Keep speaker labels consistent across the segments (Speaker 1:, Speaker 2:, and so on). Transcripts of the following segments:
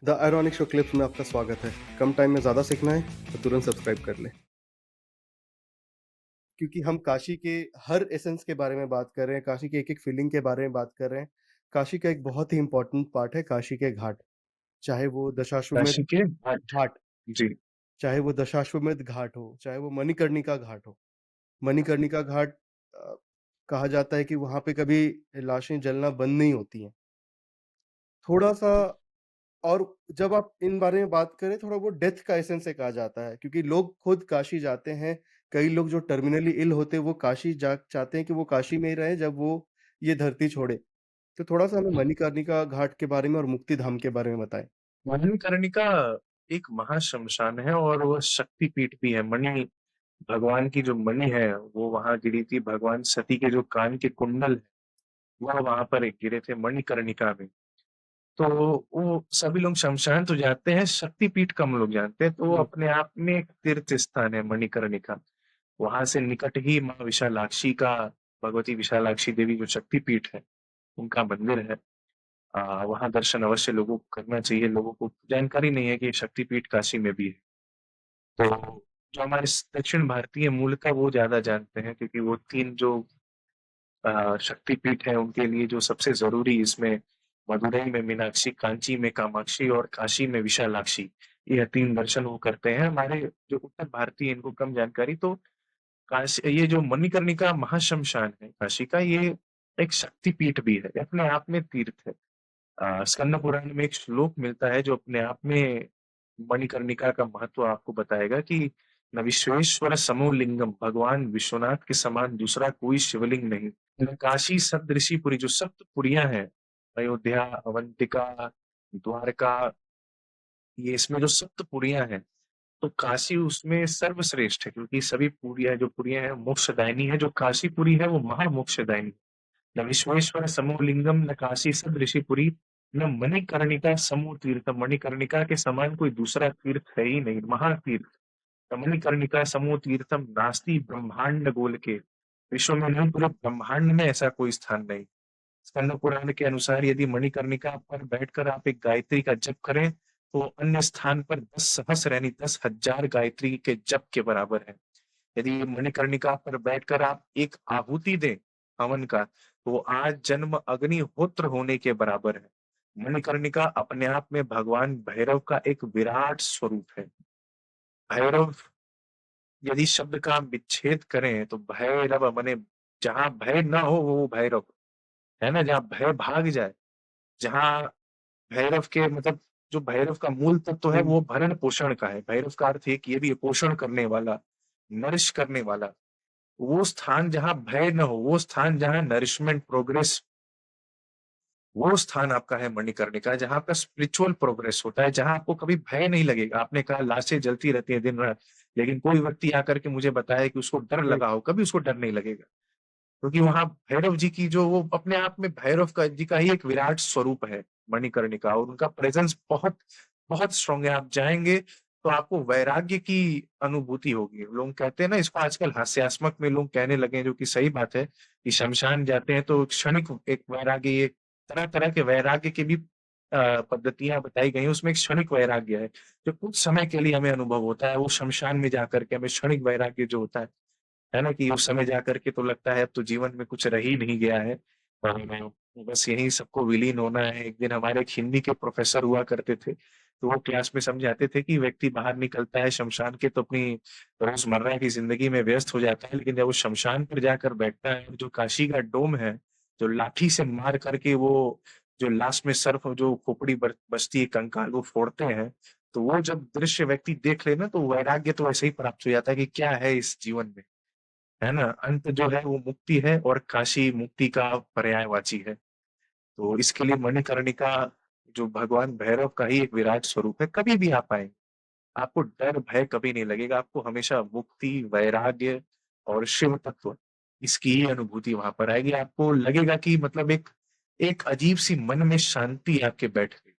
Speaker 1: The ironic show clips में आपका स्वागत है। कम टाइम में ज़्यादा सीखना है तो तुरंत सब्सक्राइब कर लें। क्योंकि हम काशी के हर एसेंस के बारे में बात कर रहे हैं, काशी के एक-एक फीलिंग के बारे में बात कर रहे हैं। काशी का एक बहुत ही इम्पोर्टेंट पार्ट है काशी के घाट, चाहे वो दशाश्वमेध
Speaker 2: काशी के घाट।
Speaker 1: घाट,
Speaker 2: जी।
Speaker 1: चाहे वो दशाश्वमेध घाट हो, चाहे वो मणिकर्णिका घाट हो। मणिकर्णिका घाट अ, कहा जाता है कि वहाँ पे कभी लाशें जलना बंद नहीं होती हैं। थोड़ा-सा और जब आप इन बारे में बात करें, थोड़ा वो डेथ का एसेंस से कहा जाता है क्योंकि लोग खुद काशी जाते हैं। कई लोग जो टर्मिनली इल होते हैं, वो काशी जा चाहते हैं कि वो काशी में ही रहें जब वो ये धरती छोड़े। तो थोड़ा-सा हमें मणिकर्णिका घाट के बारे में और मुक्तिधाम के बारे में बताएँ।
Speaker 2: मणिकर्णिका एक महाश्मशान है और वो शक्तिपीठ भी है। मणि भगवान की जो मणि है, वो वहाँ गिरी थी। भगवान सती के जो कान के कुंडल हैं, वह वहाँ पर एक गिरे थे मणिकर्णिका में। तो वो सभी लोग शमशान तो जाते हैं, शक्तिपीठ कम लोग जानते हैं, तो वो
Speaker 1: हुँ,
Speaker 2: अपने आप में एक तीर्थ स्थान है मणिकर्णिका। वहाँ से निकट ही माँ विशालाक्षी का भगवती विशालाक्षी देवी जो शक्तिपीठ है, उनका मंदिर है। वहाँ दर्शन अवश्य लोगों को करना चाहिए, लोगों को जानकारी नहीं है कि शक्तिपीठ काशी में भी है। तो जो हमारे दक्षिण भारतीय मूल का वो ज़्यादा जानते हैं क्योंकि वो 3 जो शक्तिपीठ हैं उनके लिए जो सबसे ज़रूरी इसमें मदुरई में मीनाक्षी, कांची में कामाक्षी और काशी में विशालाक्षी, ये 3 दर्शन वो करते हैं। हमारे जो उत्तर भारतीय इनको कम जानकारी तो ये जो मणिकर्णिका महाश्मशान है काशी का, ये एक शक्तिपीठ भी है, अपने आप में तीर्थ है। स्कंद पुराण में एक श्लोक मिलता है जो अपने आप में मणिकर्णिका का महत्व आपको बताएगा कि न विश्वेश्वर समो लिंगम, भगवान विश्वनाथ के समान दूसरा कोई शिवलिंग नहीं। न काशी सप्तऋषिपुरी जो सप्तपुरियां हैं, अयोध्या, अवंतिका, द्वारका, ये इसमें जो सप्तपुरियां हैं, तो काशी उसमें सर्वश्रेष्ठ है क्योंकि सभी पुरियां जो पुरियां हैं मोक्षदायिनी है। जो काशीपुरी है वो महामोक्षदायिनी। न विश्वेश्वर समो लिंगम, न काशी सदृशिपुरी, न मणिकर्णिका समो तीर्थ। मणिकर्णिका के समान कोई दूसरा तीर्थ है ही नहीं, महातीर्थ। न मणिकर्णिका समो तीर्थम नास्ति ब्रह्मांड गोल के। विश्व में नहीं, पूरे ब्रह्मांड में ऐसा कोई स्थान नहीं। स्कंद पुराण के अनुसार यदि मणिकर्णिका पर बैठकर आप एक गायत्री का जप करें, तो अन्य स्थान पर 10 सहस्र यानी 10,000 गायत्री के जप के बराबर है। यदि मणिकर्णिका पर बैठकर आप एक आहुति दें हवन का, तो वो आज जन्म अग्निहोत्र होने के बराबर है। मणिकर्णिका अपने आप में भगवान भैरव का एक विराट स्वरूप है। भैरव यदि शब्द का हम विच्छेद करें तो भैरव माने जहाँ भय ना हो वो भैरव, है ना? जहाँ भय भाग जाए, जहाँ भैरव के मतलब जो भैरव का मूल तत्व है
Speaker 1: हुँ,
Speaker 2: वो भरण-पोषण का है। भैरव का अर्थ है कि ये भी है पोषण करने वाला, नरिश करने वाला। वो स्थान जहाँ भय ना हो, वो स्थान जहाँ नरिशमेंट, प्रोग्रेस, वो स्थान आपका है मणिकर्णिका, जहाँ आपका स्पिरिचुअल प्रोग्रेस होता है, जहाँ आपको कभी भय नहीं लगेगा। आपने कहा लाशें जलती रहती हैं दिन-रात, लेकिन कोई व्यक्ति आकर के मुझे बताए कि उसको डर
Speaker 1: हुँ,
Speaker 2: लगा हो, कभी उसको डर नहीं लगेगा। क्योंकि वहाँ भैरव जी की जो वो अपने आप में भैरव का जी का ही एक विराट स्वरूप है मणिकर्णिका और उनका प्रेज़ेंस बहुत, बहुत स्ट्रॉन्ग है। आप जाएँगे तो आपको वैराग्य की अनुभूति होगी। लोग कहते हैं ना इसको आजकल हास्यास्पद में लोग कहने लगे हैं जो कि सही बात है, कि शमशान जाते हैं तो क्षणिक एक वैराग्य ये तरह-तरह के वैराग्य की भी पद्धतियाँ बताई गई हैं, उसमें एक क्षणिक वैराग्य है, जो कुछ समय के लिए हमें अनुभव होता है, वो शमशान में जाकर के हमें क्षणिक वैराग्य जो होता है ना? कि उस समय जाकर के तो लगता है अब तो जीवन में कुछ रह ही नहीं गया है और बस यहीं सबको विलीन होना है। एक दिन हमारे एक हिंदी के प्रोफ़ेसर हुआ करते थे, तो वो क्लास में समझाते थे कि व्यक्ति बाहर निकलता है शमशान के तो अपनी रोज़मर्रा की ज़िंदगी में व्यस्त हो जाता है, लेकिन जब वो शमशान पर जाकर बैठता है, जो काशी का डोम है, जो लाठी से मार करके वो जो लास्ट में सर्प जो खोपड़ी बचती है, कंकाल वो फोड़ते हैं, तो वो जब दृश्य व्यक्ति देख ले ना, तो वैराग्य तो ऐसे ही प्राप्त हो जाता है कि क्या है इस जीवन में। है ना? अंत जो है वो मुक्ति है और काशी मुक्ति का पर्यायवाची है। तो इसके लिए मणिकर्णिका जो भगवान भैरव का ही एक विराट स्वरूप है, कभी भी आप आएँ, आपको डर, भय कभी नहीं लगेगा, आपको हमेशा मुक्ति, वैराग्य और शिव तत्व इसकी ही अनुभूति वहाँ पर आएगी। आपको लगेगा कि मतलब एक एक अजीब-सी मन में शांति आपके बैठ गई।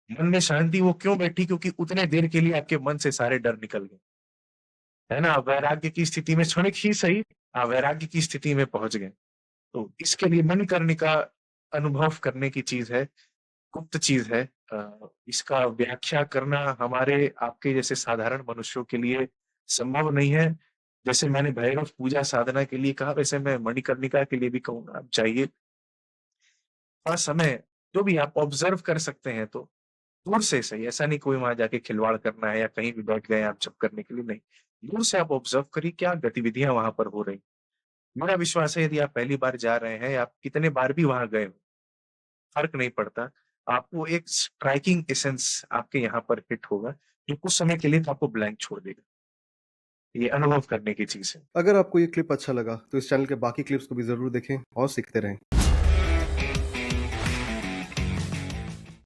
Speaker 2: मन में शांति वो क्यों बैठी? क्योंकि उतने देर के लिए आपके मन से सारे डर निकल गए। है ना? वैराग्य की स्थिति में क्षणिक ही सही, वैराग्य की स्थिति में पहुँच गए। तो इसके लिए मणिकर्णिका अनुभव करने की चीज़ है, गुप्त चीज़ है। इसका व्याख्या करना हमारे आपके जैसे साधारण मनुष्यों के लिए संभव नहीं है। जैसे मैंने भैरव पूजा साधना के लिए कहा, वैसे मैं मणिकर्णिका के लिए भी कहूँगा, आप जाइए, थोड़ा समय जो भी आप ऑब्ज़र्व कर सकते हैं तो, दूर से सही, ऐसा नहीं कोई वहाँ जाके खिलवाड़ करना है या कहीं भी बैठ गए आप जप करने के लिए, नहीं। दूर से आप ऑब्ज़र्व करिए क्या गतिविधियाँ वहाँ पर हो रही। मेरा विश्वास है यदि आप पहली बार जा रहे हैं या आप कितने बार भी वहाँ गए हो, फ़र्क नहीं पड़ता। आपको एक स्ट्राइकिंग एसेंस आपके यहाँ पर हिट होगा, जो कुछ समय के लिए तो आपको ब्लैंक छोड़ देगा। ये अनुभव करने की चीज़ है।
Speaker 1: अगर आपको ये क्लिप अच्छा लगा, तो इस चैनल के बाकी क्लिप्स को भी ज़रूर देखें और सीखते रहें।